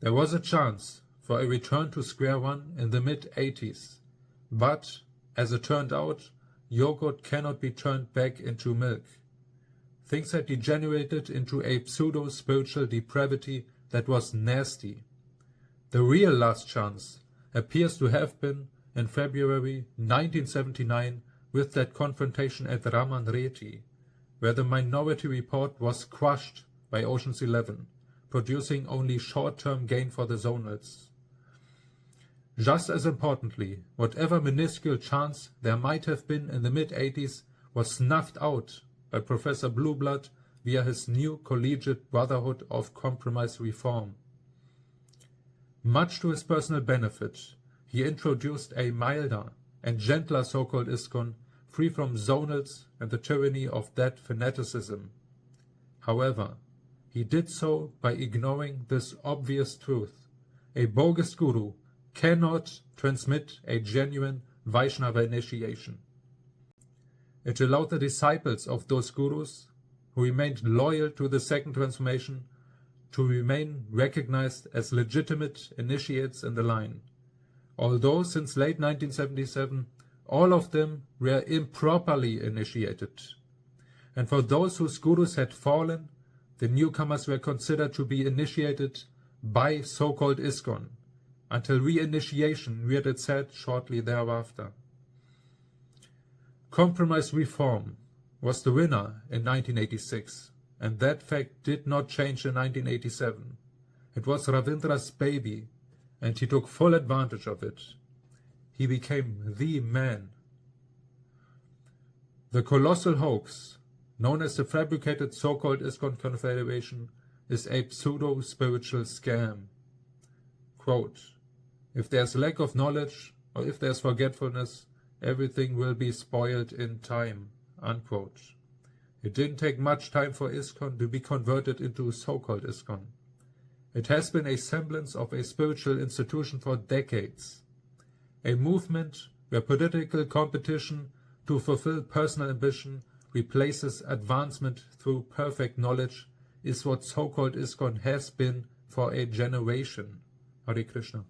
There was a chance for a return to square one in the mid-80s, but, as it turned out, yogurt cannot be turned back into milk. Things had degenerated into a pseudo-spiritual depravity that was nasty. The real last chance appears to have been in February 1979 with that confrontation at Raman Reti, where the Minority Report was crushed by Ocean's 11, producing only short-term gain for the zonals. Just as importantly, whatever minuscule chance there might have been in the mid-80s was snuffed out by Professor Blueblood via his new collegiate Brotherhood of Compromise Reform. Much to his personal benefit, he introduced a milder and gentler so-called ISKCON, free from zonals and the tyranny of that fanaticism. However, he did so by ignoring this obvious truth. A bogus guru cannot transmit a genuine Vaishnava initiation. It allowed the disciples of those gurus, who remained loyal to the second transformation, to remain recognized as legitimate initiates in the line, although since late 1977 all of them were improperly initiated. And for those whose gurus had fallen, the newcomers were considered to be initiated by so-called ISKCON, until re-initiation reared its head shortly thereafter. Compromise reform was the winner in 1986, and that fact did not change in 1987. It was Ravindra's baby, and he took full advantage of it. He became the man. The colossal hoax, known as the fabricated so-called ISKCON Confederation, is a pseudo-spiritual scam. Quote, "If there's lack of knowledge, or if there's forgetfulness, everything will be spoiled in time." Unquote. It didn't take much time for ISKCON to be converted into so-called ISKCON. It has been a semblance of a spiritual institution for decades. A movement where political competition to fulfill personal ambition replaces advancement through perfect knowledge is what so-called ISKCON has been for a generation. Hare Krishna.